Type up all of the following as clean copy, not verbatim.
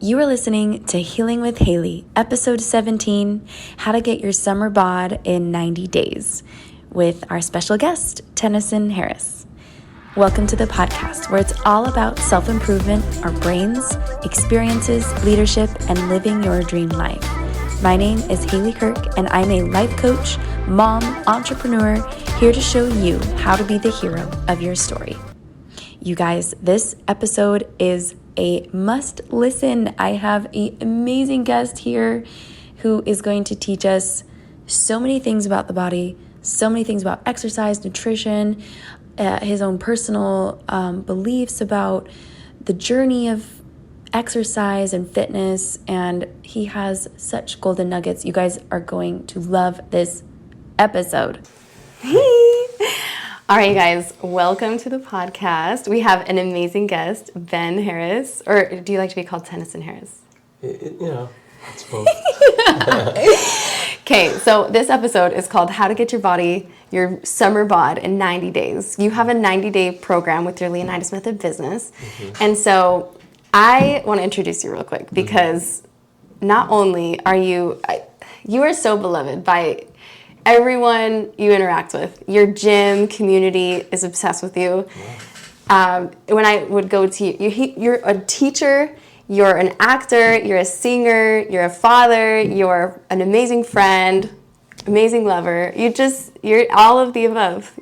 You are listening to Healing with Haley, episode 17, How to Get Your Summer Bod in 90 Days, with our special guest, Tennyson Harris. Welcome to the podcast where it's all about self-improvement, our brains, experiences, leadership, and living your dream life. My name is Haley Kirk, and I'm a life coach, mom, entrepreneur, here to show you how to be the hero of your story. You guys, this episode is a must listen. I have an amazing guest here who is going to teach us so many things about the body, so many things about exercise, nutrition, his own personal beliefs about the journey of exercise and fitness, and he has such golden nuggets. You guys are going to love this episode. All right, you guys, welcome to the podcast. We have an amazing guest, Ben Harris, or do you like to be called Tennyson Harris? It's both. Okay, so this episode is called How to Get Your Body, Your Summer Bod in 90 Days. You have a 90-day program with your Leonidas Method business, and so I want to introduce you real quick because not only are you are so beloved by everyone you interact with. Your gym community is obsessed with you. When I would go to you, you're a teacher, you're an actor, you're a singer, you're a father, you're an amazing friend, amazing lover. You're all of the above.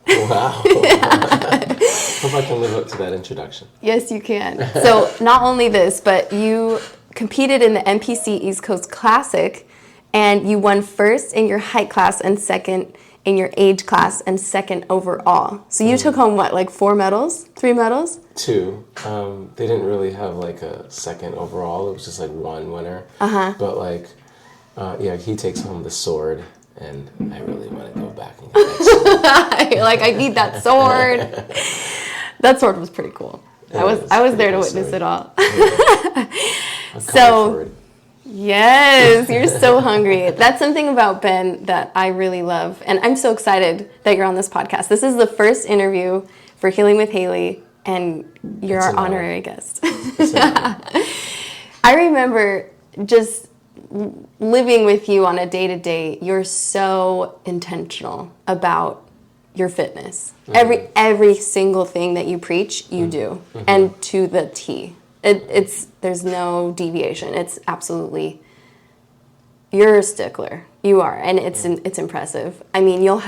Wow. Hope I can live up to that introduction. Yes, you can. So not only this, but you competed in the NPC East Coast Classic, and you won first in your height class and second in your age class and second overall. So you took home, what, like 4 medals? 3 medals? 2. They didn't really have like a second overall. It was just like 1 winner. But he takes home the sword, and I really want to go back and get that sword. You're like, I need that sword. That sword was pretty cool. I was there to witness it all. So, yes, you're so hungry. That's something about Ben that I really love. And I'm so excited that you're on this podcast. This is the first interview for Healing with Haley, and you're our honorary guest. I remember just living with you on a day-to-day. You're so intentional about your fitness. Every single thing that you preach, you do, and to the T. There's no deviation. It's absolutely, you're a stickler. You are, and it's impressive. I mean, you'll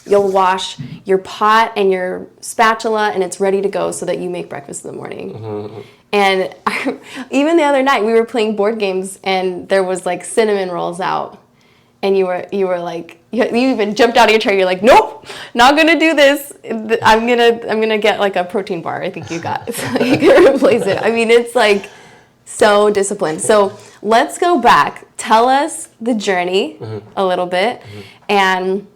wash your pot and your spatula, and it's ready to go so that you make breakfast in the morning. And even the other night, we were playing board games, and there was like cinnamon rolls out, and you were like, you even jumped out of your chair. You're like, nope, not gonna do this. I'm gonna get like a protein bar. I think you got so you can replace it. I mean, it's like so disciplined. So let's go back. Tell us the journey a little bit, and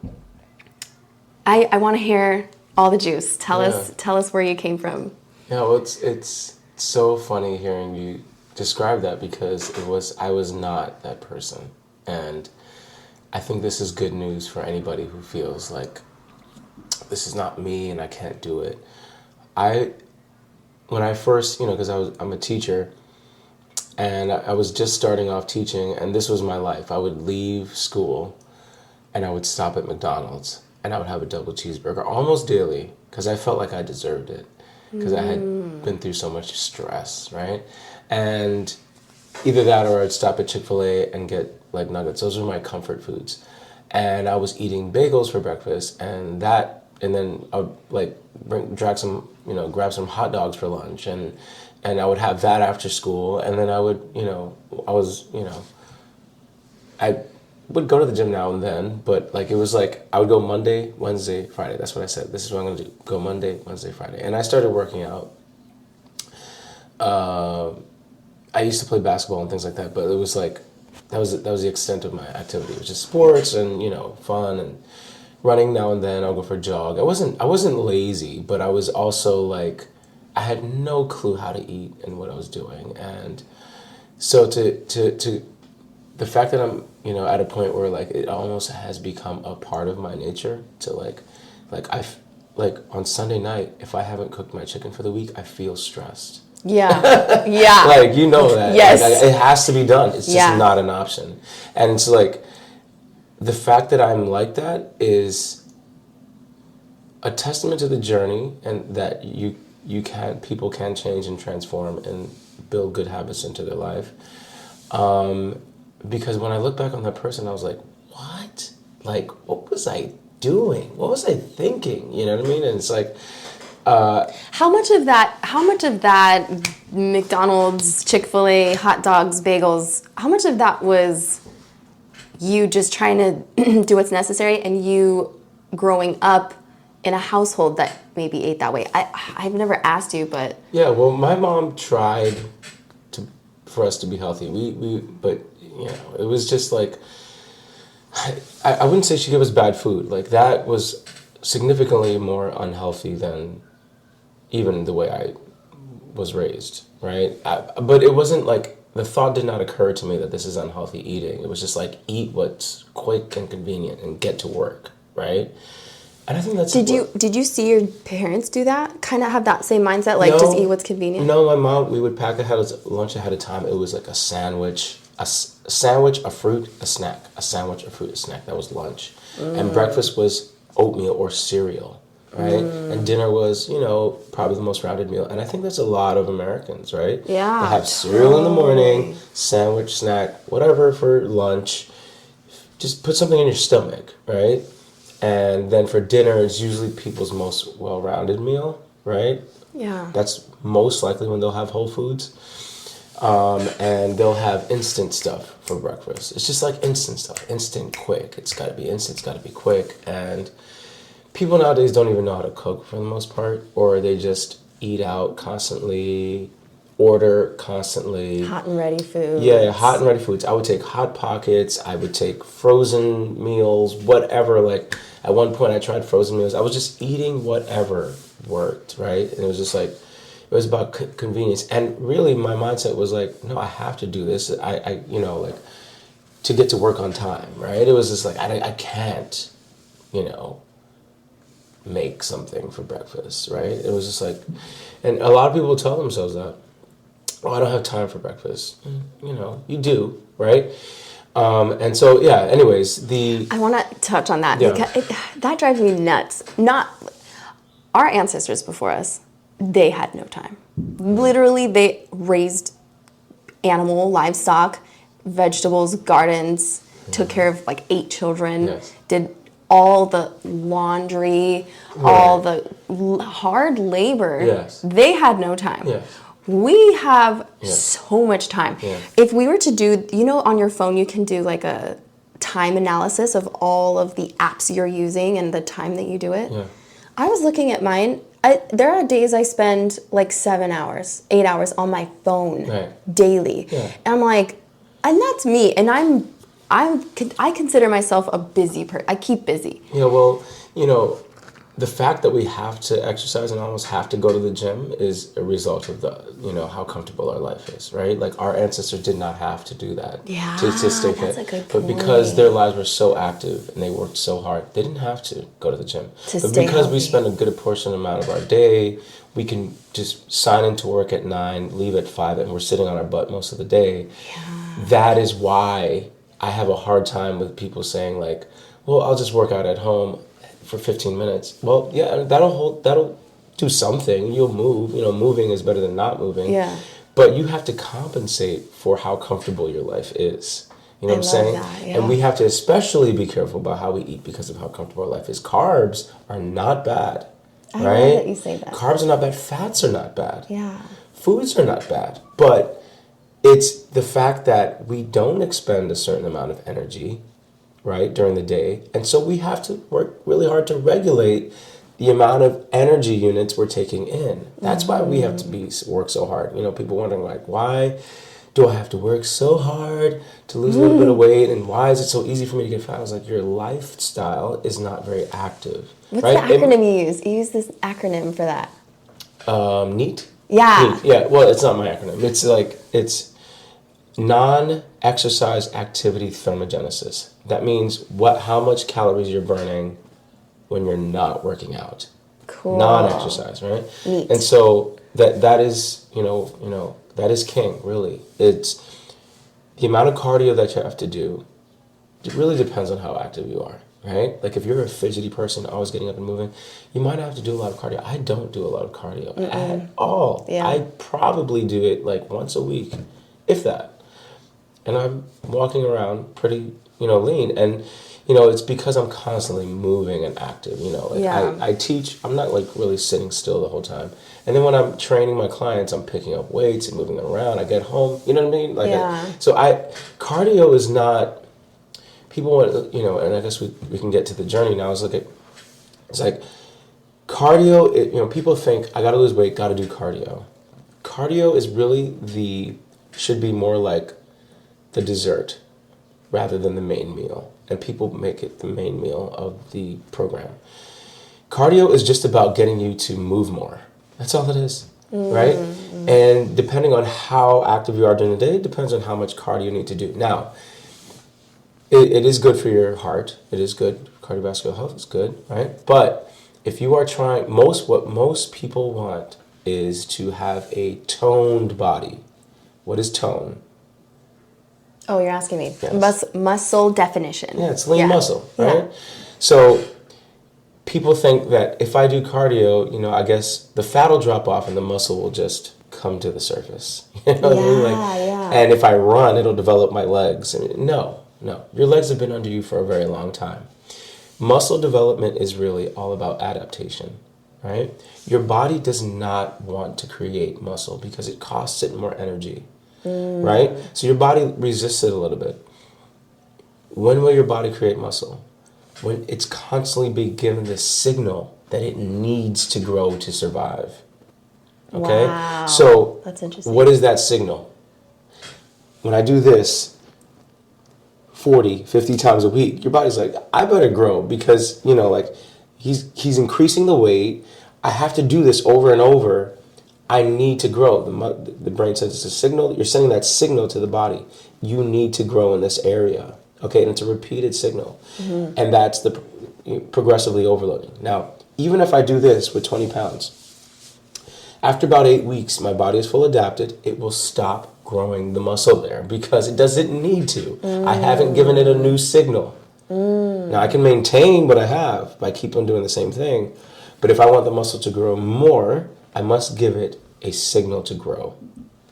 I want to hear all the juice. Tell us where you came from. Yeah, well, it's so funny hearing you describe that because I was not that person, and I think this is good news for anybody who feels like this is not me and I can't do it. When I first, because I'm a teacher, and I was just starting off teaching, and this was my life. I would leave school and I would stop at McDonald's and I would have a double cheeseburger almost daily because I felt like I deserved it because I had been through so much stress, right? And either that or I'd stop at Chick-fil-A and get like nuggets. Those were my comfort foods. And I was eating bagels for breakfast, and then I would like grab some hot dogs for lunch, and I would have that after school, and then I would, I would go to the gym now and then, but like it was like I would go Monday, Wednesday, Friday. That's what I said. This is what I'm gonna do. Go Monday, Wednesday, Friday. And I started working out. I used to play basketball and things like that, but it was like that was the extent of my activity. It was just sports and fun and running now and then. I'll go for a jog. I wasn't lazy, but I was also like I had no clue how to eat and what I was doing, and so to the fact that I'm at a point where like it almost has become a part of my nature to like on Sunday night, if I haven't cooked my chicken for the week, I feel stressed. Yeah. Yeah. Like, you know that. Yes. Like, it has to be done. It's just Yeah. not an option. And it's like, the fact that I'm like that is a testament to the journey, and that people can change and transform and build good habits into their life. Because when I look back on that person, I was like, what? Like, what was I doing? What was I thinking? You know what I mean? And it's like, How much of that McDonald's, Chick-fil-A, hot dogs, bagels, how much of that was you just trying to do what's necessary, and you growing up in a household that maybe ate that way? I've never asked you, but... Yeah, well, my mom tried for us to be healthy. But, you know, it was just like, I wouldn't say she gave us bad food. Like, that was significantly more unhealthy than even the way I was raised, right? But it wasn't like, the thought did not occur to me that this is unhealthy eating. It was just like, eat what's quick and convenient and get to work, right? And I think that's... Did you see your parents do that? Kind of have that same mindset, like, just eat what's convenient? No, my mom, we would pack lunch ahead of time. It was like a sandwich, a fruit, a snack. A sandwich, a fruit, a snack. That was lunch. And breakfast was oatmeal or cereal, right? And dinner was, you know, probably the most rounded meal. And I think that's a lot of Americans, right? Yeah. They have cereal in the morning, sandwich, snack, whatever for lunch. Just put something in your stomach, right? And then for dinner, it's usually people's most well-rounded meal, right? Yeah. That's most likely when they'll have Whole Foods. And they'll have instant stuff for breakfast. It's just like instant stuff. Instant, quick. It's got to be instant. It's got to be quick. And people nowadays don't even know how to cook for the most part. Or they just eat out constantly, order constantly. Hot and ready foods. Yeah, hot and ready foods. I would take Hot Pockets. I would take frozen meals, whatever. Like, at one point I tried frozen meals. I was just eating whatever worked, right? And it was just like, it was about convenience. And really my mindset was like, no, I have to do this. I you know, like, to get to work on time, right? It was just like, I can't, you know, make something for breakfast, right? It was just like, and a lot of people tell themselves that, oh, I don't have time for breakfast. You know, you do, right? And so, yeah, anyways, I want to touch on that, yeah. because that drives me nuts. Our ancestors before us, they had no time. Literally, they raised livestock, vegetables, gardens, took care of like 8 children, Yes. did all the laundry, all the hard labor. Yes. They had no time. Yes. We have Yes. so much time. Yeah. If we were to do, you know, on your phone, you can do like a time analysis of all of the apps you're using and the time that you do it. Yeah. I was looking at mine. There are days I spend like 7 hours, 8 hours on my phone daily. Yeah. And I'm like, and that's me. And I consider myself a busy person. I keep busy. Yeah, well, you know, the fact that we have to exercise and almost have to go to the gym is a result of how comfortable our life is, right? Like, our ancestors did not have to do that to stay fit. That's a good but point. because their lives were so active and they worked so hard, they didn't have to go to the gym. But stay because we healthy. spend a good portion amount of our day, we can just sign into work at 9, leave at 5, and we're sitting on our butt most of the day. Yeah. That is why I have a hard time with people saying, like, well, I'll just work out at home for 15 minutes. Well, yeah, that'll do something. You'll move. You know, moving is better than not moving. Yeah. But you have to compensate for how comfortable your life is. You know what I'm saying? That, yeah. And we have to especially be careful about how we eat because of how comfortable our life is. Carbs are not bad. I right? love that you say that. Carbs are not bad. Fats are not bad. Yeah. Foods are not bad. But it's the fact that we don't expend a certain amount of energy, right, during the day. And so we have to work really hard to regulate the amount of energy units we're taking in. That's why we have to work so hard. You know, people wondering, like, why do I have to work so hard to lose a little bit of weight? And why is it so easy for me to get fat? I was like, your lifestyle is not very active. What's right? the acronym you use? You use this acronym for that. NEAT? Yeah. NEAT. Yeah, well, it's not my acronym. It's non-exercise activity thermogenesis. That means how much calories you're burning when you're not working out. Cool. Non-exercise, right? Neat. And so that is, that is king, really. It's the amount of cardio that you have to do. It really depends on how active you are, right? Like if you're a fidgety person, always getting up and moving, you might have to do a lot of cardio. I don't do a lot of cardio at all. Yeah. I probably do it like once a week, if that. And I'm walking around pretty, lean. And, it's because I'm constantly moving and active, I teach, I'm not like really sitting still the whole time. And then when I'm training my clients, I'm picking up weights and moving them around. I get home, you know what I mean? Cardio is not, people want, and I guess we can get to the journey now. It's like cardio, people think I got to lose weight, got to do cardio. Cardio is really should be more like the dessert rather than the main meal. And people make it the main meal of the program. Cardio is just about getting you to move more. That's all it is, right? And depending on how active you are during the day, it depends on how much cardio you need to do. Now, it is good for your heart. It is good. Cardiovascular health is good, right? But if you are trying, what most people want is to have a toned body. What is tone? Oh, you're asking me. Yes. Muscle definition. Yeah, it's lean muscle, right? Yeah. So people think that if I do cardio, I guess the fat will drop off and the muscle will just come to the surface. You know what I mean? And if I run, it'll develop my legs. No. Your legs have been under you for a very long time. Muscle development is really all about adaptation, right? Your body does not want to create muscle because it costs it more energy. Right? So your body resists it a little bit. When will your body create muscle? When it's constantly being given this signal that it needs to grow to survive. Okay? Wow. So that's interesting. What is that signal? When I do this 40, 50 times a week, your body's like, I better grow because, he's increasing the weight. I have to do this over and over. I need to grow. The brain says it's a signal. You're sending that signal to the body. You need to grow in this area. Okay, and it's a repeated signal. And that's the progressively overloading. Now, even if I do this with 20 pounds, after about 8 weeks, my body is full adapted. It will stop growing the muscle there because it doesn't need to. I haven't given it a new signal. Now, I can maintain what I have by keep on doing the same thing. But if I want the muscle to grow more, I must give it a signal to grow.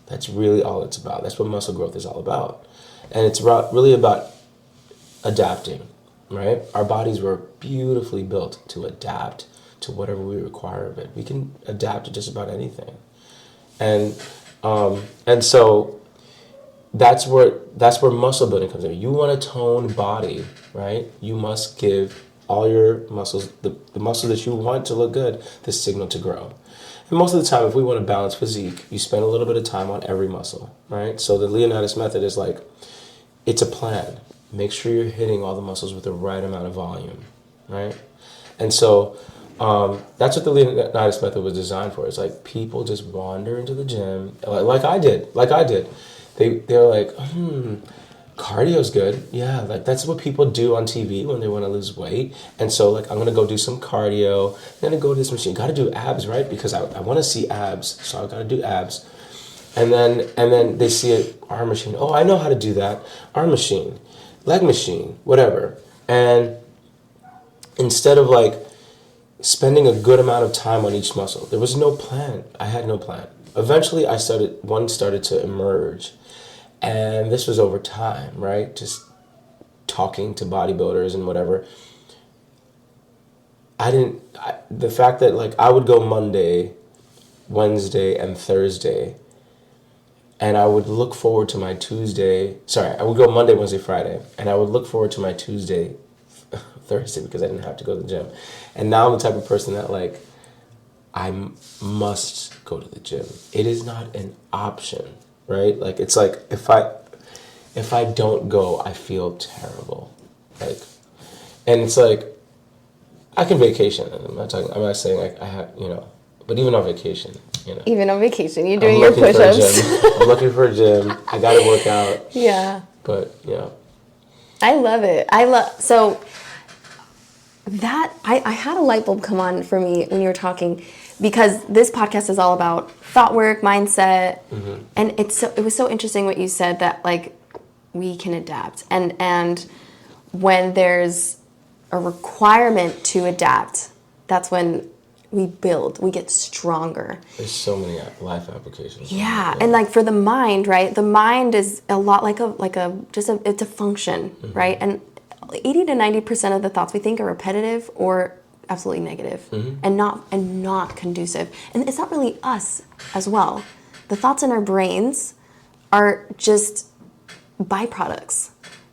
That's really all it's about. That's what muscle growth is all about. And it's really about adapting, right? Our bodies were beautifully built to adapt to whatever we require of it. We can adapt to just about anything. And so that's where muscle building comes in. You want a toned body, right? You must give all your muscles, the muscle that you want to look good, the signal to grow. And most of the time, if we want to balance physique, you spend a little bit of time on every muscle, right? So the Leonidas Method is like, it's a plan. Make sure you're hitting all the muscles with the right amount of volume, right? And so that's what the Leonidas Method was designed for. It's like people just wander into the gym, like I did. They're like, cardio's good. Yeah, that's what people do on TV when they want to lose weight. And so I'm going to go do some cardio. I'm going to go to this machine. Got to do abs, right? Because I want to see abs. So I got to do abs. And then they see an arm machine. Oh, I know how to do that. Arm machine, leg machine, whatever. And instead of spending a good amount of time on each muscle, there was no plan. I had no plan. Eventually one started to emerge. And this was over time, right? Just talking to bodybuilders and whatever. The fact that I would go Monday, Wednesday, and Thursday, and I would look forward to my I would go Monday, Wednesday, Friday, and I would look forward to my Tuesday, Thursday, because I didn't have to go to the gym. And now I'm the type of person that I must go to the gym. It is not an option. Right? It's like if I don't go, I feel terrible. And it's like I can vacation. I'm not saying I have, but even on vacation, Even on vacation, you're doing your push-ups. I'm looking for a gym. I got to work out. Yeah. But yeah. I love it. So that I had a light bulb come on for me when you were talking. because this podcast is all about thought work, mindset, and it was so interesting what you said that like we can adapt, and when there's a requirement to adapt, that's when we get stronger. There's so many life applications. Yeah, and like for the mind, right? The mind is a lot like it's a function, right? And 80 to 90% of the thoughts we think are repetitive or absolutely negative, and not conducive. And it's not really us as well. The thoughts in our brains are just byproducts.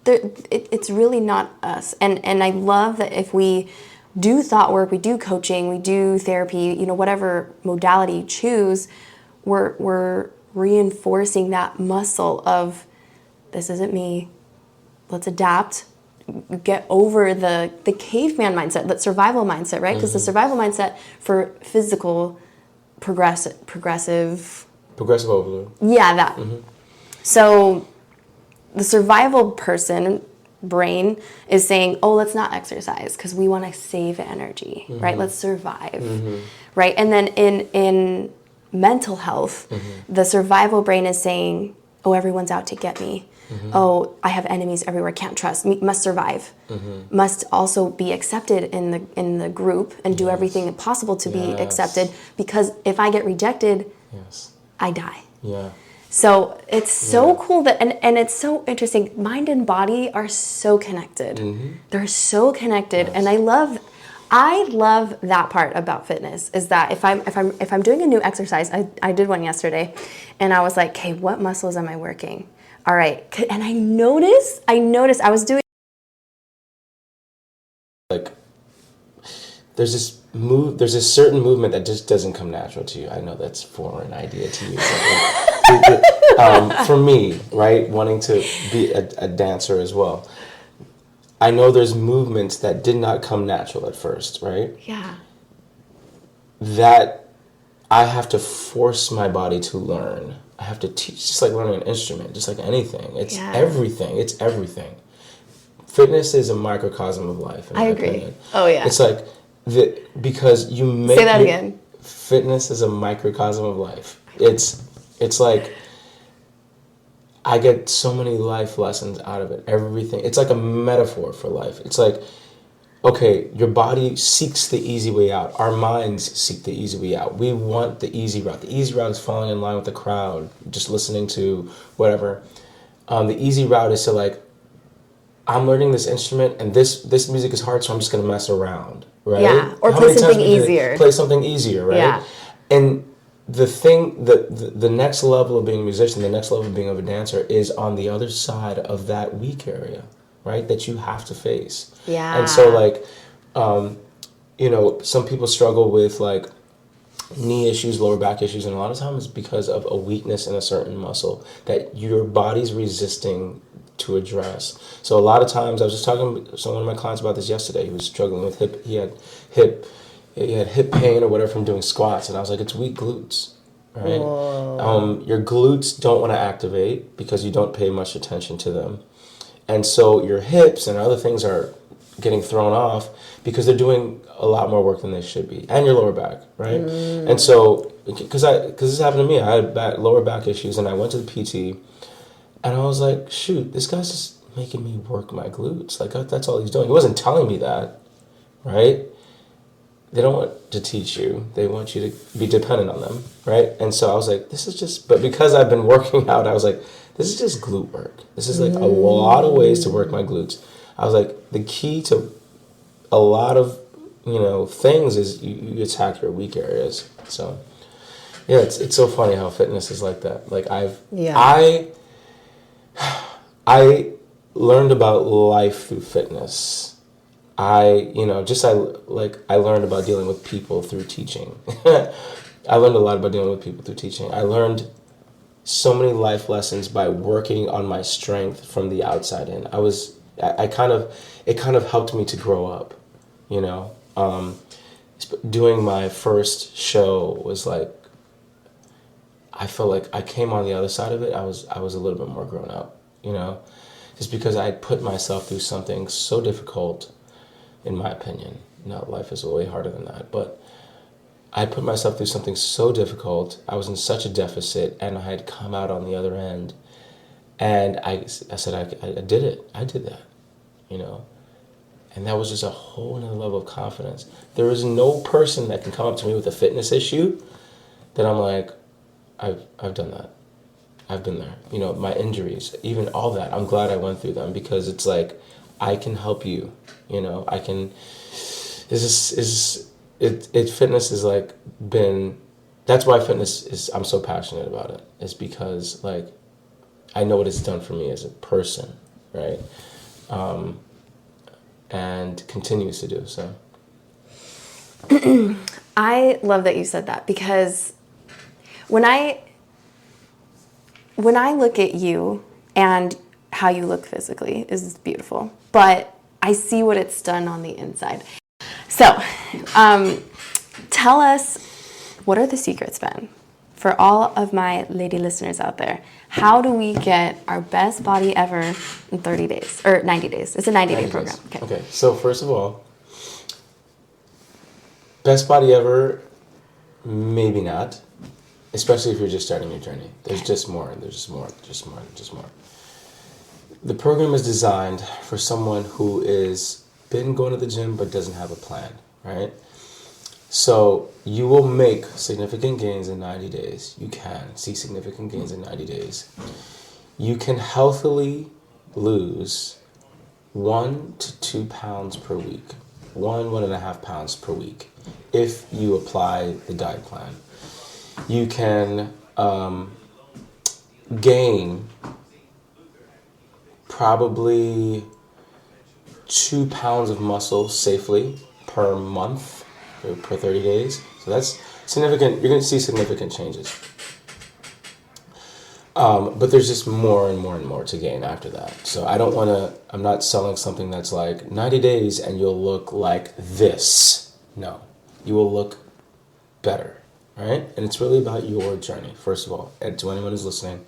It's really not us. And I love that if we do thought work, we do coaching, we do therapy, whatever modality you choose, we're reinforcing that muscle of, this isn't me, let's adapt, get over the caveman mindset, that survival mindset, right? Because the survival mindset for physical progressive overload. Yeah, that. So the survival brain is saying, oh, let's not exercise because we want to save energy, right? Let's survive, right? And then in mental health, the survival brain is saying, oh, everyone's out to get me. Oh, I have enemies everywhere, can't trust, must survive, must also be accepted in the group and do everything possible to be accepted, because if I get rejected, I die. Yeah. So it's so cool that, and it's so interesting. Mind and body are so connected. They're so connected, and I love that part about fitness. Is that if I'm doing a new exercise, I did one yesterday, and I was like, okay, what muscles am I working? All right, and I noticed I was doing like. There's this certain movement that just doesn't come natural to you. I know that's a foreign idea to you. For me, right, wanting to be a dancer as well, I know there's movements that did not come natural at first, right? Yeah. That I have to force my body to learn. I have to teach, just like learning an instrument, just like anything. It's everything. It's everything. Fitness is a microcosm of life. I agree. Opinion. Oh yeah. It's like because you make say that again. Fitness is a microcosm of life. It's like I get so many life lessons out of it. Everything. It's like a metaphor for life. It's like, okay, your body seeks the easy way out. Our minds seek the easy way out. We want the easy route. The easy route is falling in line with the crowd, just listening to whatever. The easy route is to like, I'm learning this instrument and this music is hard, so I'm just going to mess around, right? Yeah, or play something easier. Play something easier, right? Yeah. And the thing, the next level of being a musician, the next level of being a dancer is on the other side of that weak area, right? That you have to face. Yeah. And so like, some people struggle with like knee issues, lower back issues, and a lot of times it's because of a weakness in a certain muscle that your body's resisting to address. So a lot of times, I was just talking to one of my clients about this yesterday. He was struggling with he had hip pain or whatever from doing squats, and I was like, it's weak glutes, right? Your glutes don't want to activate because you don't pay much attention to them, and so your hips and other things are getting thrown off because they're doing a lot more work than they should be, and your lower back, right? And so because this happened to me, I had lower back issues, and I went to the PT. And I was like, shoot, this guy's just making me work my glutes. Like, that's all he's doing. He wasn't telling me that, right? They don't want to teach you. They want you to be dependent on them, right? And so I was like, but because I've been working out, I was like, this is just glute work. This is like a lot of ways to work my glutes. I was like, the key to a lot of, things is you attack your weak areas. So, yeah, it's so funny how fitness is like that. Like, I learned about life through fitness. I learned about dealing with people through teaching. I learned a lot about dealing with people through teaching. I learned so many life lessons by working on my strength from the outside in. It kind of helped me to grow up, doing my first show was like, I felt like I came on the other side of it. I was a little bit more grown up, just because I put myself through something so difficult, in my opinion. Life is way harder than that. But I put myself through something so difficult. I was in such a deficit, and I had come out on the other end. And I said, I did it. I did that, you know. And that was just a whole nother level of confidence. There is no person that can come up to me with a fitness issue that I'm like, I've done that. I've been there. You know, my injuries, even all that. I'm glad I went through them, because it's like, I can help you. You know, I can. Fitness is like been. That's why fitness is. I'm so passionate about it. Is because like, I know what it's done for me as a person, right? And continues to do so. I love that you said that, because when I look at you, and how you look physically is beautiful, but I see what it's done on the inside. So, tell us, what are the secrets, Ben, for all of my lady listeners out there? How do we get our best body ever in 30 days, or 90 days? It's a 90-day program. Okay, so first of all, best body ever, maybe not, especially if you're just starting your journey. There's just more, and there's just more, just more, just more. The program is designed for someone who is been going to the gym but doesn't have a plan, right? So you will make significant gains in 90 days. You can see significant gains in 90 days. You can healthily lose 1 to 2 pounds per week, 1.5 pounds per week, if you apply the diet plan. You can gain probably 2 pounds of muscle safely per month, or per 30 days. So that's significant. You're going to see significant changes. But there's just more and more and more to gain after that. So I'm not selling something that's like 90 days and you'll look like this. No, you will look better, right? And it's really about your journey, first of all. And to anyone who's listening,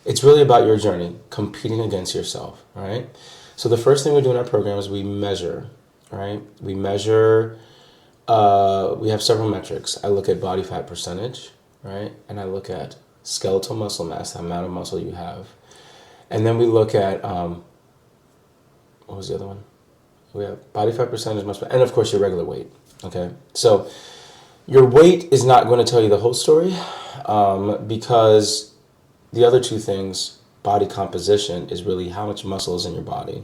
it's really about your journey, competing against yourself, right? So the first thing we do in our program is we measure, right? We measure, we have several metrics. I look at body fat percentage, right? And I look at skeletal muscle mass, the amount of muscle you have. And then we look at, what was the other one? We have body fat percentage, muscle, and of course your regular weight, okay? So your weight is not going to tell you the whole story, because the other two things, body composition, is really how much muscle is in your body.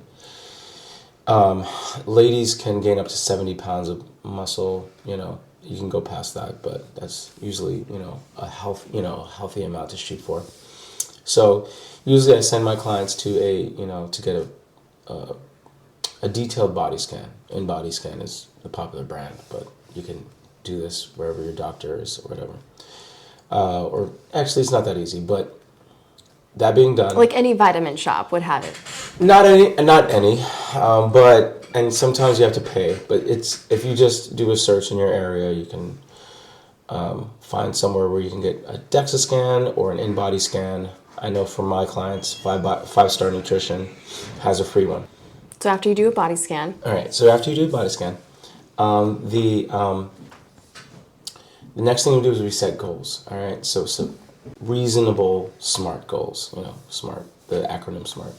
Ladies can gain up to 70 pounds of muscle, you know, you can go past that, but that's usually, you know, a healthy amount to shoot for. So usually I send my clients to get a detailed body scan. InBody Scan is a popular brand, but you can do this wherever your doctor is or whatever. Or actually it's not that easy, but that being done, Like any vitamin shop would have it. not any, but, and sometimes you have to pay, but it's, if you just do a search in your area, you can find somewhere where you can get a DEXA scan or an InBody scan. I know for my clients, Five Star Nutrition has a free one. So after you do a body scan, All right, so after you do a body scan, the next thing we do is we set goals. All right, so reasonable, SMART goals. You know, SMART, the acronym SMART.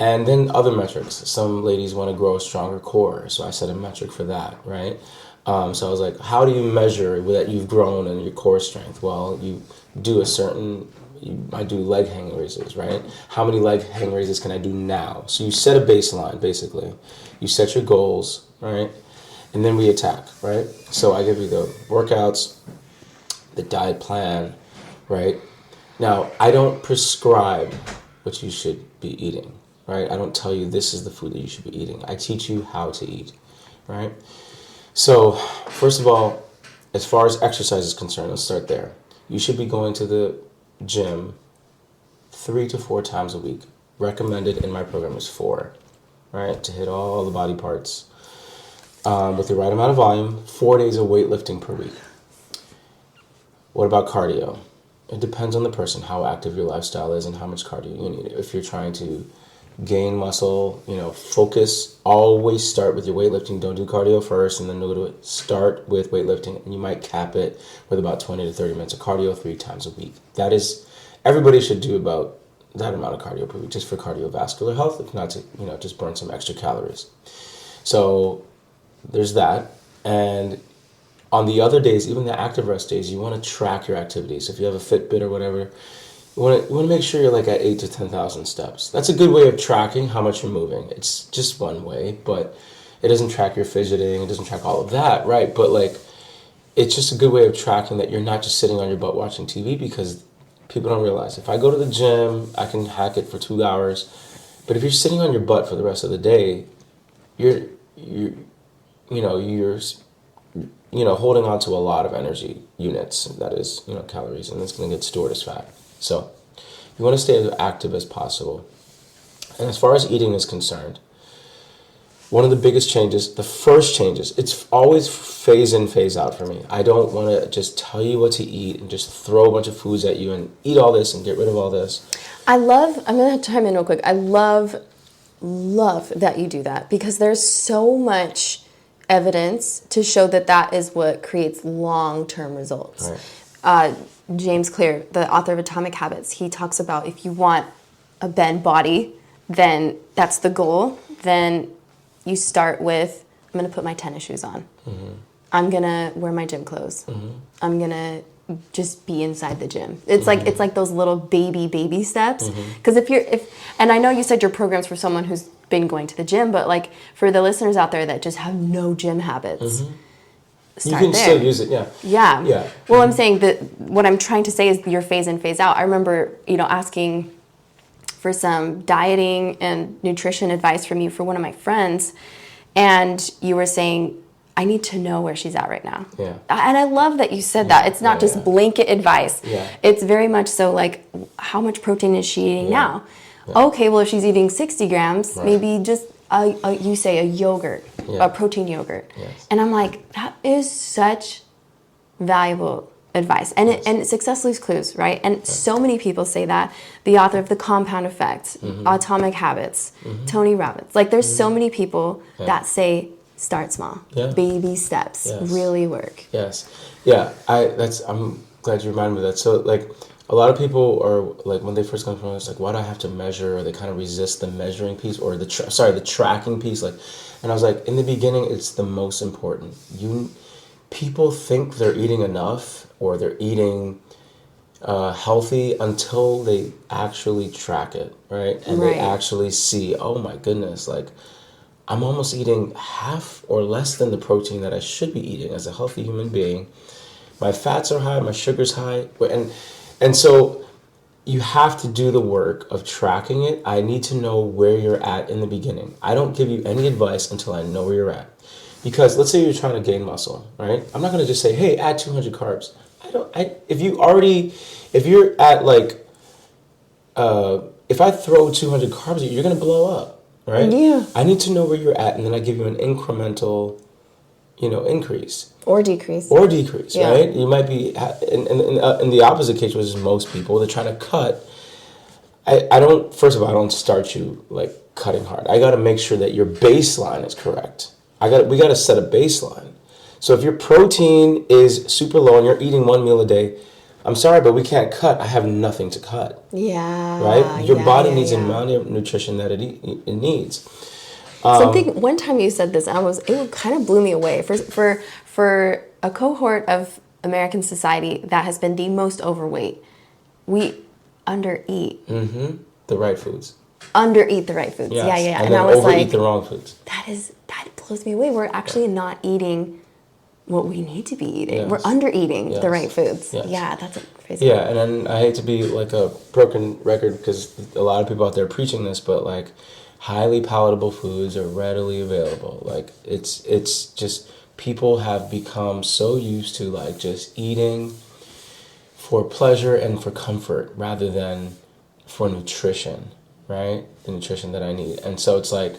And then other metrics. Some ladies want to grow a stronger core, so I set a metric for that, right? So I was like, how do you measure that you've grown in your core strength? Well, you do I do leg hang raises, right? How many leg hang raises can I do now? So you set a baseline, basically. You set your goals, right? And then we attack, right? So I give you the workouts, the diet plan, right? Now, I don't prescribe what you should be eating, right? I don't tell you this is the food that you should be eating. I teach you how to eat, right? So, first of all, as far as exercise is concerned, let's start there. You should be going to the gym 3 to 4 times a week. Recommended in my program is 4, right? To hit all the body parts with the right amount of volume, 4 days of weightlifting per week. What about cardio? It depends on the person, how active your lifestyle is and how much cardio you need. If you're trying to gain muscle, focus, always start with your weightlifting. Don't do cardio first and then go to it. Start with weightlifting, and you might cap it with about 20 to 30 minutes of cardio 3 times a week. That is, everybody should do about that amount of cardio per week, just for cardiovascular health, if not to, just burn some extra calories. So there's that. And on the other days, even the active rest days, you want to track your activities. If you have a Fitbit or whatever, you want to make sure you're like at 8,000 to 10,000 steps. That's a good way of tracking how much you're moving. It's just one way, but it doesn't track your fidgeting. It doesn't track all of that, right? But like, it's just a good way of tracking that you're not just sitting on your butt watching TV, because people don't realize if I go to the gym, I can hack it for 2 hours. But if you're sitting on your butt for the rest of the day, you're holding on to a lot of energy units, that is, calories, and it's going to get stored as fat. So you want to stay as active as possible. And as far as eating is concerned, one of the biggest changes, the first changes, it's always phase in, phase out for me. I don't want to just tell you what to eat and just throw a bunch of foods at you and eat all this and get rid of all this. I'm going to chime in real quick. I love that you do that, because there's so much evidence to show that is what creates long-term results. Right. James Clear, the author of Atomic Habits, he talks about if you want a bend body, then that's the goal. Then you start with, I'm going to put my tennis shoes on. Mm-hmm. I'm going to wear my gym clothes. Mm-hmm. I'm going to just be inside the gym. It's like those little baby steps. Because and I know you said your program's for someone who's been going to the gym, but like for the listeners out there that just have no gym habits, start you can there. Still use it, yeah. Yeah. Well, I'm saying that what I'm trying to say is your phase in, phase out. I remember, asking for some dieting and nutrition advice from you for one of my friends, and you were saying, I need to know where she's at right now. Yeah. And I love that you said that. It's not just blanket advice. Yeah. It's very much so like, how much protein is she eating now? Yeah. Okay, well, if she's eating 60 grams, maybe just you say a yogurt, a protein yogurt. Yes. And I'm like, that is such valuable advice. And and success leaves clues, right? And so many people say that. The author of The Compound Effect, Atomic Habits, Tony Robbins. Like, there's so many people that say, start small. Yeah. Baby steps really work. Yes. Yeah. I'm glad you reminded me of that. So like a lot of people are like, when they first come from us, like, why do I have to measure? Or they kind of resist the measuring piece or the tracking piece. Like, and I was like, in the beginning, it's the most important. People think they're eating enough or they're eating healthy until they actually track it, right? And they actually see, oh my goodness, like, I'm almost eating half or less than the protein that I should be eating as a healthy human being. My fats are high, my sugar's high. And so you have to do the work of tracking it. I need to know where you're at in the beginning. I don't give you any advice until I know where you're at. Because let's say you're trying to gain muscle, right? I'm not going to just say, hey, add 200 carbs. If you're at like, if I throw 200 carbs at you, you're going to blow up. Right? Yeah. I need to know where you're at, and then I give you an incremental, increase. Or decrease. Right? You might be, in the opposite case, which is most people, they're trying to cut. First of all, I don't start you like cutting hard. I got to make sure that your baseline is correct. We got to set a baseline. So if your protein is super low and you're eating one meal a day, I'm sorry, but we can't cut. I have nothing to cut. Yeah. Right? Your body needs the amount of nutrition that it needs. One time you said this, and it kind of blew me away. For a cohort of American society that has been the most overweight, we undereat. Mm-hmm. The right foods. Undereat the right foods. Yes. Yeah. And I was overeat the wrong foods. That blows me away. We're actually not eating what we need to be eating. Yes. We're under-eating the right foods. Yes. Yeah, that's crazy. Yeah, and then I hate to be like a broken record because a lot of people out there are preaching this, but like highly palatable foods are readily available. Like it's just people have become so used to like just eating for pleasure and for comfort rather than for nutrition, right? The nutrition that I need. And so it's like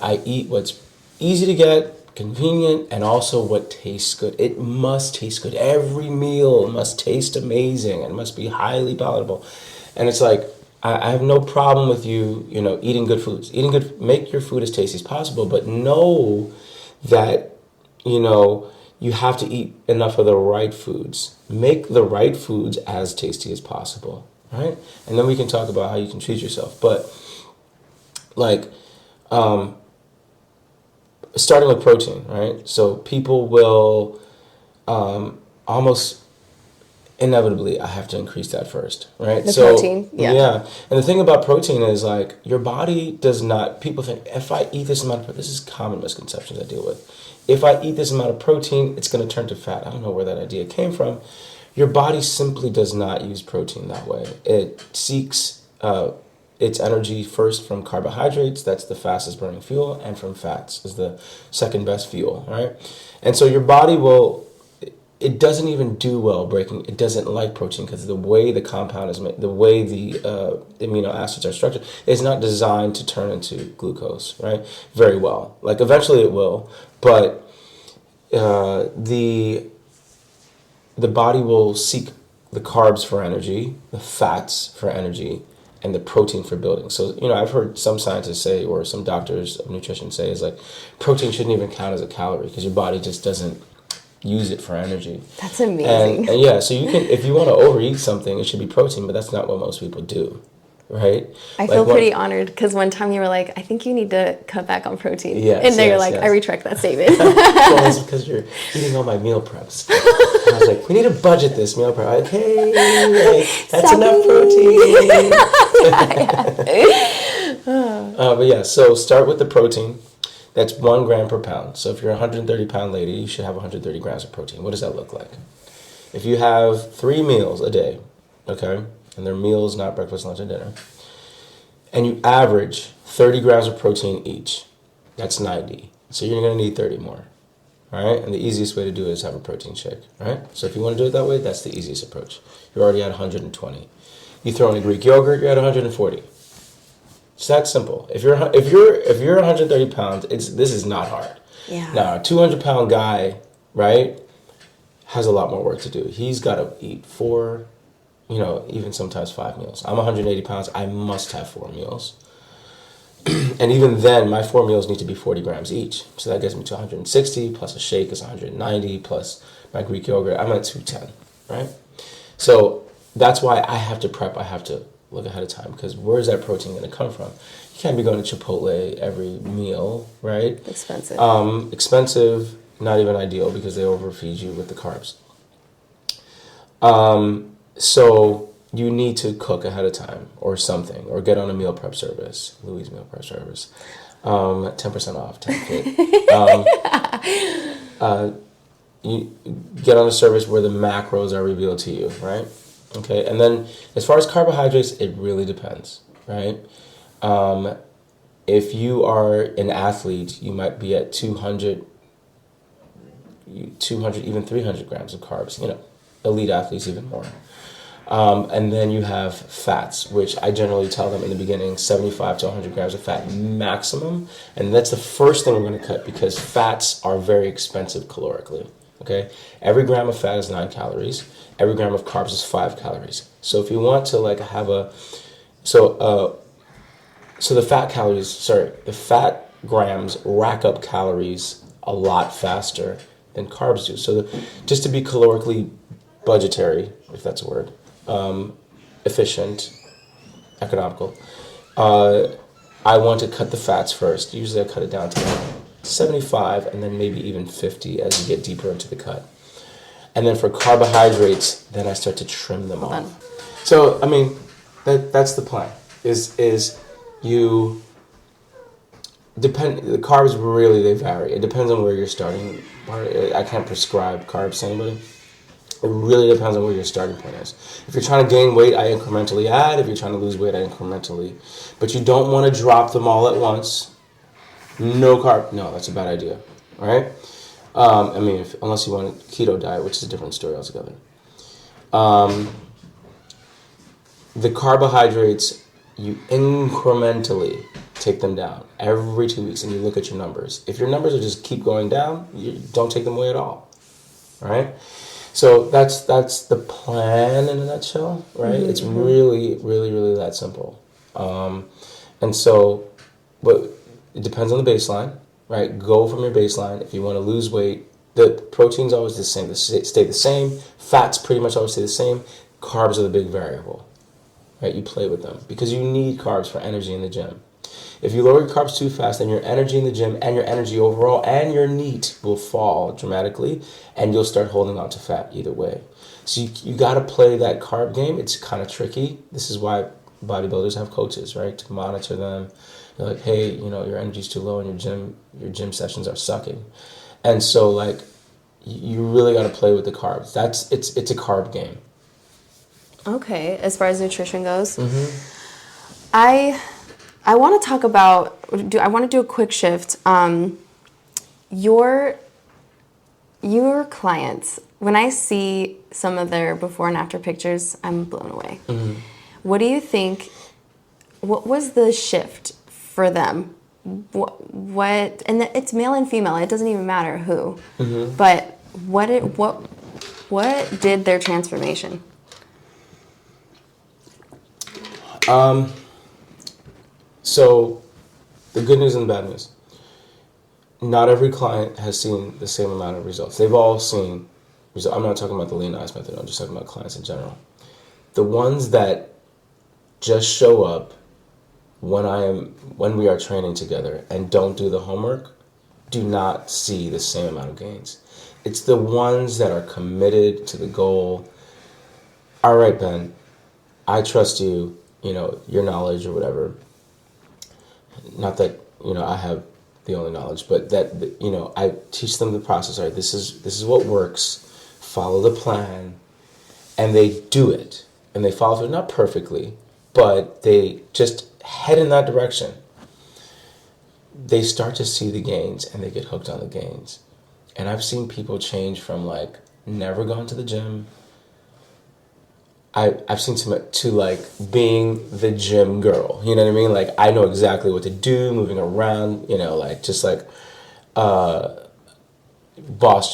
I eat what's easy to get, convenient, and also what tastes good. It must taste good. Every meal must taste amazing and must be highly palatable. And it's like I have no problem with you, eating good foods. Make your food as tasty as possible, but know that, you have to eat enough of the right foods. Make the right foods as tasty as possible, right? And then we can talk about how you can treat yourself. But like, starting with protein, right? So people will almost inevitably, I have to increase that first, right? The protein, yeah. Yeah. And the thing about protein is like your body does not, people think if I eat this amount of, this is common misconceptions I deal with. If I eat this amount of protein, it's going to turn to fat. I don't know where that idea came from. Your body simply does not use protein that way. It seeks its energy first from carbohydrates, that's the fastest burning fuel, and from fats is the second best fuel, right? And so your body it doesn't even do well breaking, it doesn't like protein because the way the compound is made, the way the amino acids are structured, is not designed to turn into glucose, right? Very well. Like eventually it will, but the body will seek the carbs for energy, the fats for energy, and the protein for building. So, I've heard some scientists say, or some doctors of nutrition say, is like protein shouldn't even count as a calorie because your body just doesn't use it for energy. That's amazing. And yeah, so you can, if you want to overeat something, it should be protein, but that's not what most people do, right? I feel pretty honored because one time you were like, I think you need to cut back on protein. Yes, and then you're like, yes. I retract that statement. Well, it's because you're eating all my meal preps. And I was like, we need to budget this meal prep. Like, hey, that's enough protein. But yeah, so start with the protein. That's 1 gram per pound. So if you're a 130-pound lady, you should have 130 grams of protein. What does that look like? If you have 3 meals a day, okay, and they're meals, not breakfast, lunch, and dinner, and you average 30 grams of protein each, that's 90. So you're going to need 30 more, all right? And the easiest way to do it is have a protein shake, right? So if you want to do it that way, that's the easiest approach. You're already at 120. You throw in a Greek yogurt, you're at 140. It's that simple. If you're 130 pounds, this is not hard. Yeah. Now, a 200-pound guy, right, has a lot more work to do. He's got to eat 4, even sometimes 5 meals. I'm 180 pounds. I must have 4 meals. And even then, my 4 meals need to be 40 grams each. So that gets me to 160, plus a shake is 190, plus my Greek yogurt. I'm at 210, right? So that's why I have to prep. I have to look ahead of time because where's that protein going to come from? You can't be going to Chipotle every meal, right? Expensive. Expensive, not even ideal because they overfeed you with the carbs. So you need to cook ahead of time or something, or get on a meal prep service, Louis Meal Prep Service, 10% off, 10K. You get on a service where the macros are revealed to you, right? Okay, and then as far as carbohydrates, it really depends, right? If you are an athlete, you might be at 200, even 300 grams of carbs. Elite athletes even more. And then you have fats, which I generally tell them in the beginning, 75 to 100 grams of fat maximum. And that's the first thing we're going to cut because fats are very expensive calorically. Okay, every gram of fat is 9 calories. Every gram of carbs is 5 calories. So if you want to have the fat grams rack up calories a lot faster than carbs do. So just to be calorically budgetary, if that's a word, efficient, economical, I want to cut the fats first. Usually I cut it down to 75 and then maybe even 50 as you get deeper into the cut. And then for carbohydrates, then I start to trim them off. So, that's the plan. The carbs really, they vary. It depends on where you're starting. I can't prescribe carbs to anybody. It really depends on where your starting point is. If you're trying to gain weight, I incrementally add. If you're trying to lose weight, I incrementally. But you don't want to drop them all at once. No carb. No, that's a bad idea. All right? Unless you want a keto diet, which is a different story altogether. The carbohydrates, you incrementally take them down every 2 weeks, and you look at your numbers. If your numbers are just keep going down, you don't take them away at all. All right? So that's the plan in a nutshell, right? It's really, really, really that simple. And so, but it depends on the baseline, right? Go from your baseline. If you want to lose weight, the protein's always the same. They stay the same. Fats pretty much always stay the same. Carbs are the big variable, right? You play with them because you need carbs for energy in the gym. If you lower your carbs too fast, then your energy in the gym and your energy overall and your NEAT will fall dramatically, and you'll start holding on to fat either way. So you got to play that carb game. It's kind of tricky. This is why bodybuilders have coaches, right? To monitor them. They're like, hey, your energy's too low and your gym sessions are sucking. And so like you really got to play with the carbs. It's a carb game. Okay, as far as nutrition goes, I want to talk about. I want to do a quick shift. Your clients, when I see some of their before and after pictures, I'm blown away. What do you think? What was the shift for them? What? And it's male and female. It doesn't even matter who. But what did their transformation? So, the good news and the bad news. Not every client has seen the same amount of results. They've all seen results. I'm not talking about the Leonidas Method. I'm just talking about clients in general. The ones that just show up when we are training together and don't do the homework do not see the same amount of gains. It's the ones that are committed to the goal. All right, Ben, I trust you, your knowledge or whatever. Not that, I have the only knowledge, but that, I teach them the process. All right, this is what works. Follow the plan. And they do it. And they follow through, not perfectly, but they just head in that direction. They start to see the gains and they get hooked on the gains. And I've seen people change from like never gone to the gym. I've seen some to like being the gym girl. You know what I mean? Like I know exactly what to do, moving around, just like boss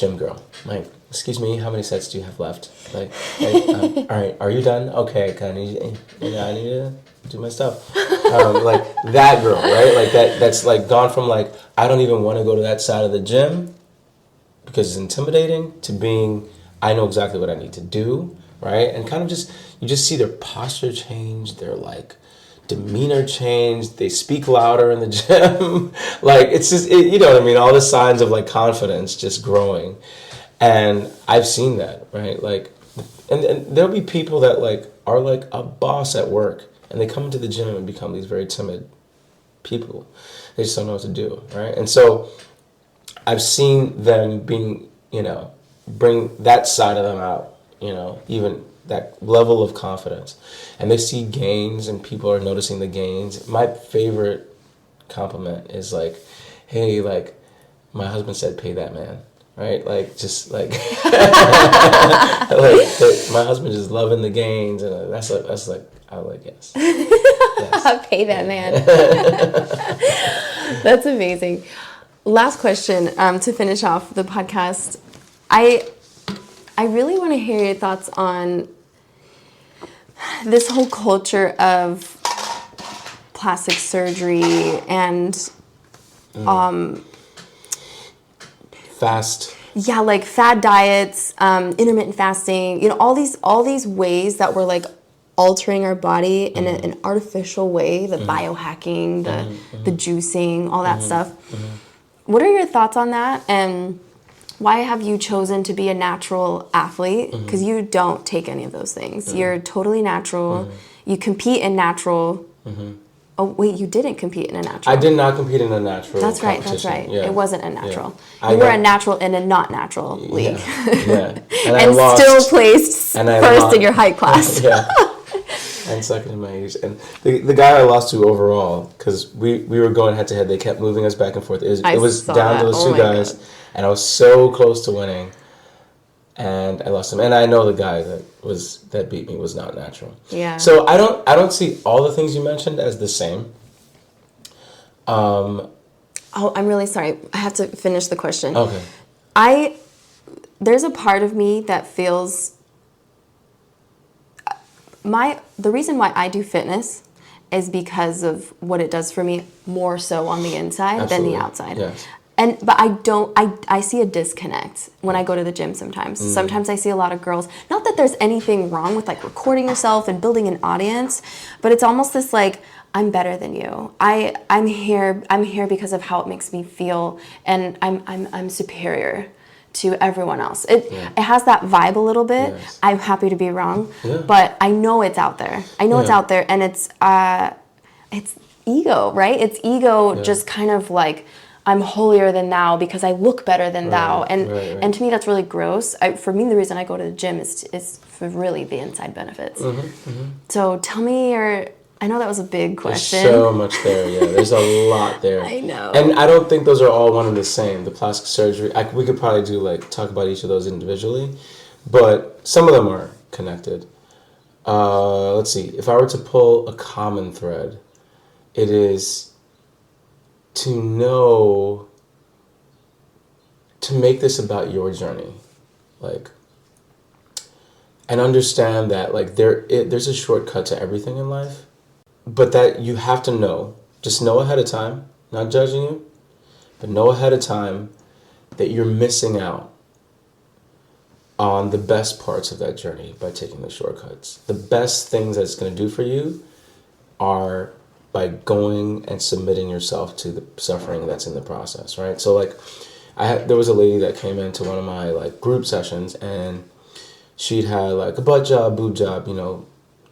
gym girl. Like, excuse me, how many sets do you have left? Like all right, are you done? Okay, I need to do my stuff. Like that girl, right? Like that's like gone from like I don't even want to go to that side of the gym because it's intimidating to being I know exactly what I need to do. Right? And kind of you just see their posture change, their like demeanor change, they speak louder in the gym. Like it's just, you know what I mean? All the signs of like confidence just growing. And I've seen that, right? Like, and there'll be people that like are like a boss at work and they come into the gym and become these very timid people. They just don't know what to do, right? And so I've seen them bring that side of them out. Even that level of confidence. And they see gains and people are noticing the gains. My favorite compliment is like, hey, like, my husband said, pay that man, right? Like, just like, my husband just loving the gains. And that's like, I was like, yes. Yes. Pay that man. That's amazing. Last question to finish off the podcast. I really want to hear your thoughts on this whole culture of plastic surgery and fast. Yeah, like fad diets, intermittent fasting, all these ways that we're like altering our body in an artificial way, the biohacking, the juicing, all that stuff. What are your thoughts on that? And why have you chosen to be a natural athlete? Because you don't take any of those things. You're totally natural. You compete in natural. Oh, wait, you didn't compete in a natural. I did not compete in a natural That's right. Yeah. It wasn't a natural. Yeah. You were a natural in a not natural league. Yeah. And still placed first in your height class. Yeah. And second in my age. And the guy I lost to overall, because we were going head to head, they kept moving us back and forth. It was down to those two guys. God. And I was so close to winning, and I lost him. And I know the guy that beat me was not natural. Yeah. So I don't see all the things you mentioned as the same. Oh, I'm really sorry. I have to finish the question. Okay. there's a part of me that feels the reason why I do fitness is because of what it does for me more so on the inside than the outside. Yes. But I see a disconnect when I go to the gym sometimes. Sometimes I see a lot of girls, not that there's anything wrong with like recording yourself and building an audience, but it's almost this like, I'm better than you. I'm here because of how it makes me feel, and I'm superior to everyone else. It has that vibe a little bit. Yes. I'm happy to be wrong, Yeah. but I know it's out there. It's out there, and it's ego, right? It's ego, just kind of like, I'm holier than thou because I look better than thou, and to me that's really gross. For me, the reason I go to the gym is for really the inside benefits. So tell me I know that was a big question. There's so much there, yeah. There's a lot there. I know. And I don't think those are all one and the same. The plastic surgery, we could probably talk about each of those individually, but some of them are connected. Let's see. If I were to pull a common thread, it is to make this about your journey, and understand that there's a shortcut to everything in life. But that you have to just know ahead of time, not judging you, but know ahead of time that you're missing out on the best parts of that journey by taking the shortcuts. The best things that it's going to do for you are by going and submitting yourself to the suffering that's in the process, right? So there was a lady that came into one of my group sessions, and she'd had a butt job, boob job,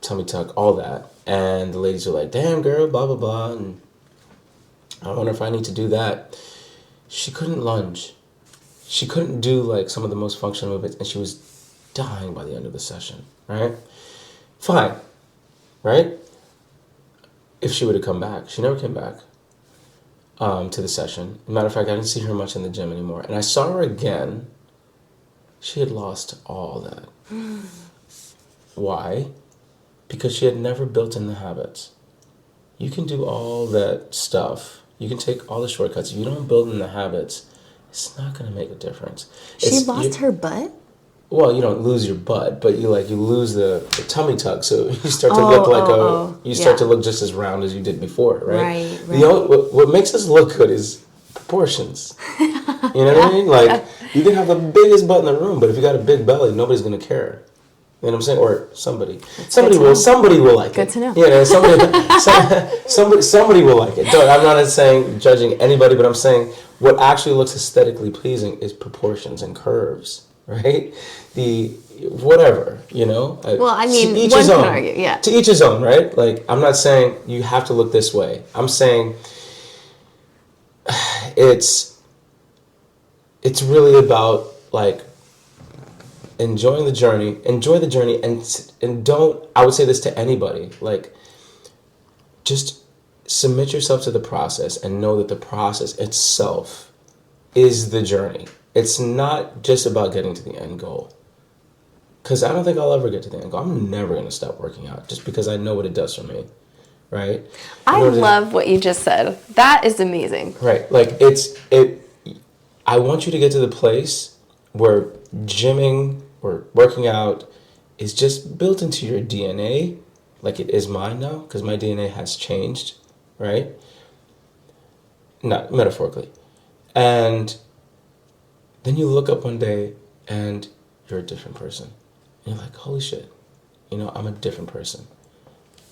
tummy tuck, all that. And the ladies were like, damn girl, blah, blah, blah. And I wonder if I need to do that. She couldn't lunge. She couldn't do some of the most functional movements. And she was dying by the end of the session, right? Fine, right? If she would have come back. She never came back to the session. As a matter of fact, I didn't see her much in the gym anymore. And I saw her again. She had lost all that. Why? Because she had never built in the habits. You can do all that stuff. You can take all the shortcuts. If you don't build in the habits, it's not going to make a difference. She lost her butt? Well, you don't lose your butt, but you lose the tummy tuck, so you start to look to look just as round as you did before, right? Right. What makes us look good is proportions. You know what I mean? You can have the biggest butt in the room, but if you got a big belly, nobody's going to care. You know what I'm saying? Or somebody will like it. Good to know. Yeah, somebody will like it. I'm not saying judging anybody, but I'm saying what actually looks aesthetically pleasing is proportions and curves, right? Whatever, Well, I mean, to each one his can own. argue, yeah. To each his own, right? I'm not saying you have to look this way. I'm saying it's really about enjoy the journey, and don't, I would say this to anybody, just submit yourself to the process and know that the process itself is the journey. It's not just about getting to the end goal. Because I don't think I'll ever get to the end goal. I'm never going to stop working out just because I know what it does for me, right? I love what you just said. That is amazing. Right. I want you to get to the place where gymming or working out is just built into your DNA, like it is mine now, because my DNA has changed, right? Not metaphorically. And then you look up one day and you're a different person. And you're like, holy shit, I'm a different person.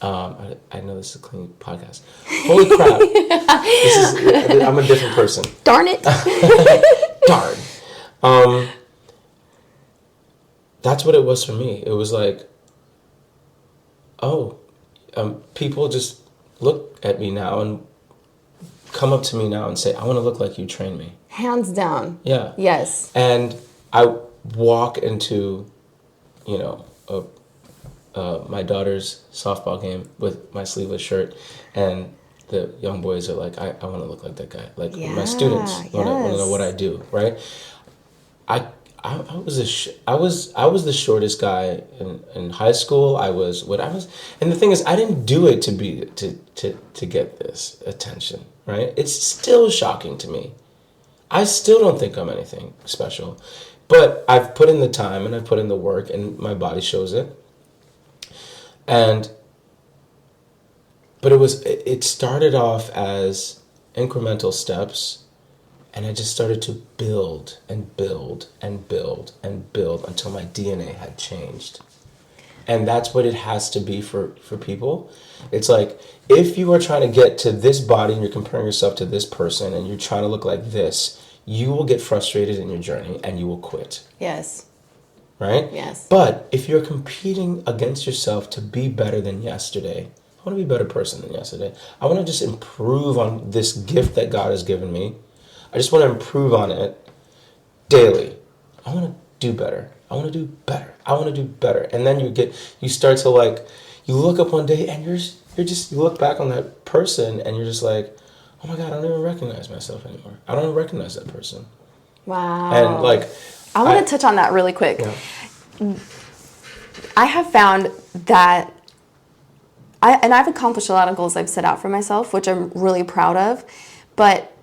I know this is a clean podcast. Holy crap. I'm a different person. Darn it. Darn. That's what it was for me. It was people just look at me now and come up to me now and say, I want to look like you trained me. Hands down. Yeah. Yes. And I walk into, my daughter's softball game with my sleeveless shirt, and the young boys are like, I want to look like that guy. My students want to know what I do, right? I was the shortest guy in high school. And the thing is, I didn't do it to get this attention, right? It's still shocking to me. I still don't think I'm anything special. But I've put in the time and I've put in the work and my body shows it. But it started off as incremental steps, and I just started to build and build and build and build until my DNA had changed. And that's what it has to be for people. It's like, if you are trying to get to this body and you're comparing yourself to this person and you're trying to look like this, you will get frustrated in your journey and you will quit. Yes. Right? Yes. But if you're competing against yourself to be better than yesterday, I want to be a better person than yesterday. I want to just improve on this gift that God has given me. I just want to improve on it daily. I want to do better. I want to do better. I want to do better. And then you start to like, you look up one day and you look back on that person and you're just like, oh my God, I don't even recognize myself anymore. I don't even recognize that person. Wow. And like, I want to touch on that really quick. Yeah. I have found that I've accomplished a lot of goals I've set out for myself, which I'm really proud of, but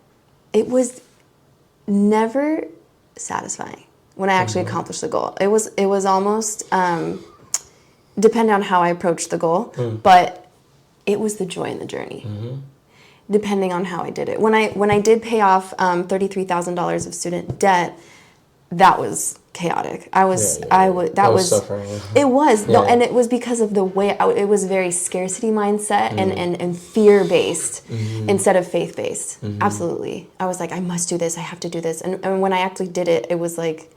it was never satisfying when I actually accomplished the goal. It was almost, depending on how I approached the goal, but it was the joy in the journey. Depending on how I did it. When I did pay off $33,000 of student debt, that was chaotic. That was suffering. It was no, and it was because of the way it was very scarcity mindset and fear based instead of faith based. Absolutely, I was like, I must do this. I have to do this. And when I actually did it, it was like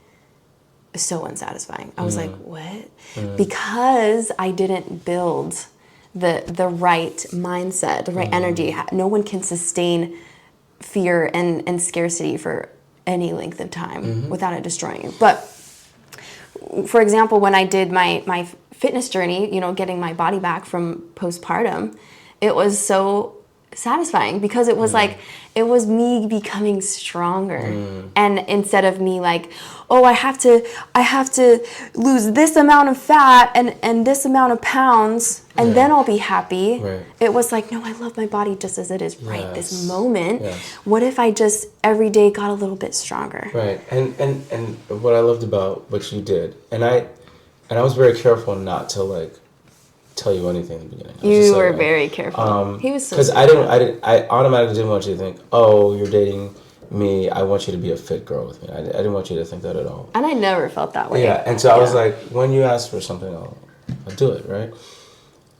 so unsatisfying. I was like, what? Because I didn't build the right mindset, the right energy. No one can sustain fear and scarcity for any length of time without it destroying you. But for example, when I did my fitness journey, getting my body back from postpartum, it was so satisfying because it was like, it was me becoming stronger. And instead of me like, oh, I have to lose this amount of fat and this amount of pounds and then I'll be happy. Right. It was like, no, I love my body just as it is right this moment. What if I just every day got a little bit stronger? Right. And what I loved about what you did, and I was very careful not to like tell you anything in the beginning. You were very careful. He was so because I automatically didn't want you to think, oh, you're dating me, I want you to be a fit girl with me. I didn't want you to think that at all. And I never felt that way. Yeah, and so I was like, when you ask for something, I'll do it, right?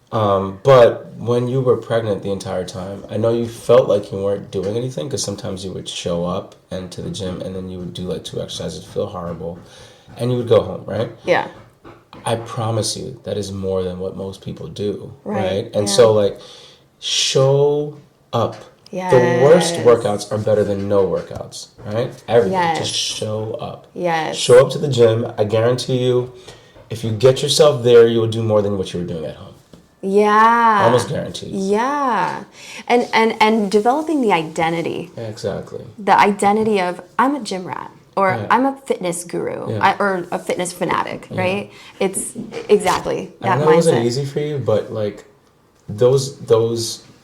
But when you were pregnant the entire time, I know you felt like you weren't doing anything because sometimes you would show up and to the gym and then you would do like 2 exercises, feel horrible, and you would go home, right? Yeah. I promise you that is more than what most people do, right? And so like, show up. Yes. The worst workouts are better than no workouts, right? Everything. Just show up. Yes. Show up to the gym. I guarantee you, if you get yourself there, you will do more than what you were doing at home. Yeah. Almost guaranteed. Yeah. And developing the identity. Yeah, exactly. The identity of, I'm a gym rat. Or I'm a fitness guru, or a fitness fanatic, right? It's exactly that mindset. I know it wasn't easy for you, but like those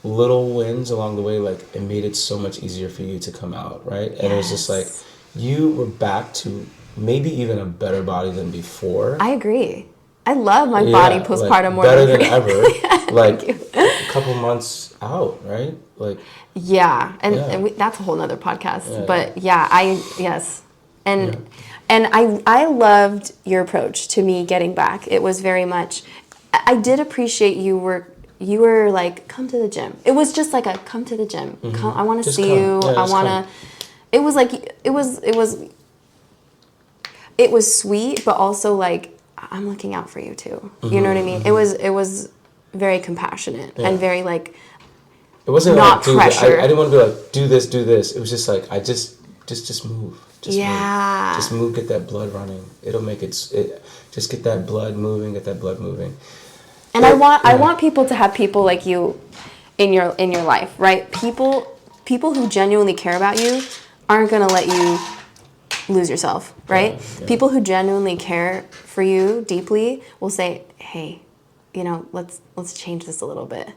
little wins along the way, like it made it so much easier for you to come out, right? And it was just like you were back to maybe even a better body than before. I agree. I love my body postpartum more better than ever. Like a couple months out, right? Like and that's a whole nother podcast. But yes. And I loved your approach to me getting back. It was very much, I did appreciate you were like, come to the gym. It was just like a come to the gym. Come, I want to see you. I want to. It was like it was sweet, but also like I'm looking out for you too. You know what I mean? It was very compassionate and very like. It wasn't not like pressure. I didn't want to be like do this. It was just like I just move. Just move. Just move. Get that blood running. It'll make it. Just get that blood moving. Get that blood moving. And I want people to have people like you in your life, right? People who genuinely care about you aren't gonna let you lose yourself, right? Yeah. People who genuinely care for you deeply will say, "Hey, let's change this a little bit."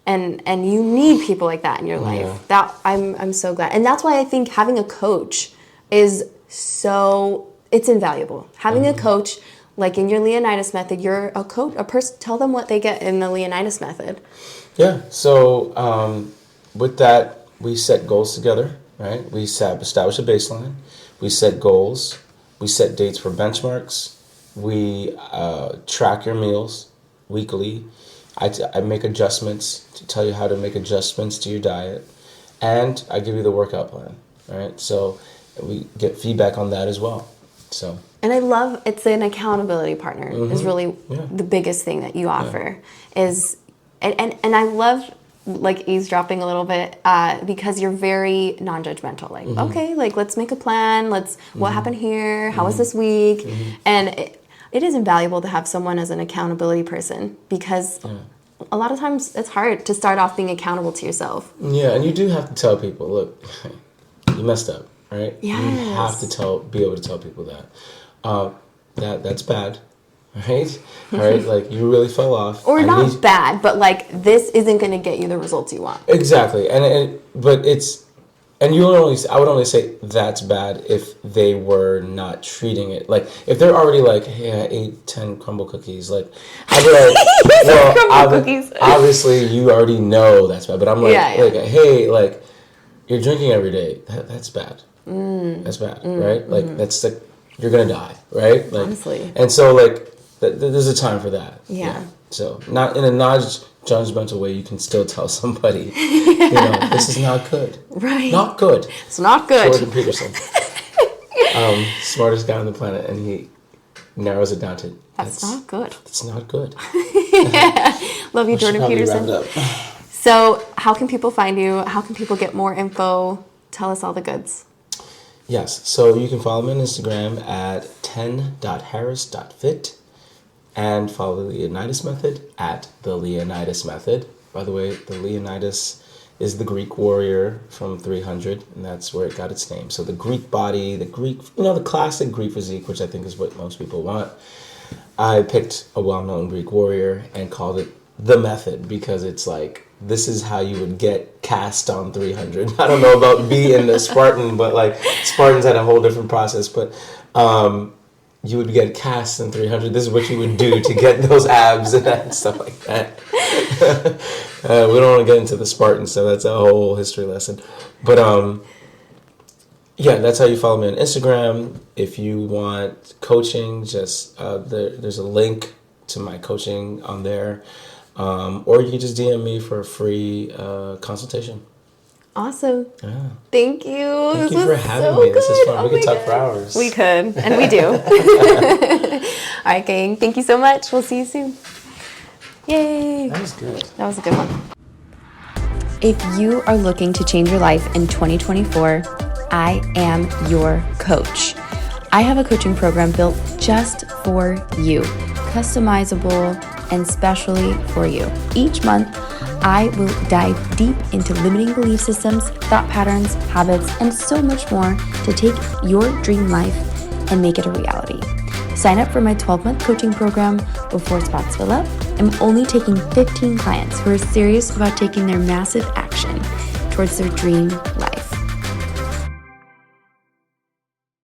And you need people like that in your life. That I'm so glad, and that's why I think having a coach is so it's invaluable. Having a coach, like in your Leonidas Method, you're a coach, a person, tell them what they get in the Leonidas Method. Yeah, so with that, we set goals together, right? We establish a baseline. We set goals. We set dates for benchmarks. We track your meals weekly. I make adjustments to tell you how to make adjustments to your diet. And I give you the workout plan, right? So we get feedback on that as well. So. And I love, it's an accountability partner is really the biggest thing that you offer is, and I love like eavesdropping a little bit because you're very non-judgmental. Like, okay, like let's make a plan. What happened here? How was this week? And it is invaluable to have someone as an accountability person because a lot of times it's hard to start off being accountable to yourself. Yeah, and you do have to tell people, look, you messed up, right? Yes. You have to be able to tell people that that's bad, right? All right, like you really fell off. Or not bad, but like this isn't going to get you the results you want. Exactly, I would only say that's bad if they were not treating it like if they're already like, hey, I ate 10 crumble cookies. Like I'd be like, well, obviously you already know that's bad. But I'm like, hey, like you're drinking every day. That's bad. That's bad, right? Like that's like you're gonna die, right? Like, honestly. And so like there's a time for that. Yeah. So not in a non-judgmental way, you can still tell somebody, you know, this is not good. Right. Not good. It's not good. Jordan Peterson. Smartest guy on the planet, and he narrows it down to that's not good. It's not good. Love you, Jordan Peterson. So how can people find you? How can people get more info? Tell us all the goods. Yes. So you can follow me on Instagram at ten.harris.fit and follow the Leonidas Method at the Leonidas Method. By the way, the Leonidas is the Greek warrior from 300, and that's where it got its name. So the Greek body, the classic Greek physique, which I think is what most people want. I picked a well-known Greek warrior and called it the Method because it's like, this is how you would get cast on 300. I don't know about being a Spartan, but like Spartans had a whole different process. But you would get cast in 300. This is what you would do to get those abs and stuff like that. We don't want to get into the Spartans, so that's a whole history lesson. But that's how you follow me on Instagram. If you want coaching, just there's a link to my coaching on there. Or you can just DM me for a free consultation. Awesome. Yeah. Thank you. Thank you for having me. This is fun. We could talk for hours. We could, and we do. All right, gang. Thank you so much. We'll see you soon. Yay. That was good. That was a good one. If you are looking to change your life in 2024, I am your coach. I have a coaching program built just for you, customizable and specially for you. Each month, I will dive deep into limiting belief systems, thought patterns, habits, and so much more to take your dream life and make it a reality. Sign up for my 12-month coaching program before spots fill up. I'm only taking 15 clients who are serious about taking their massive action towards their dream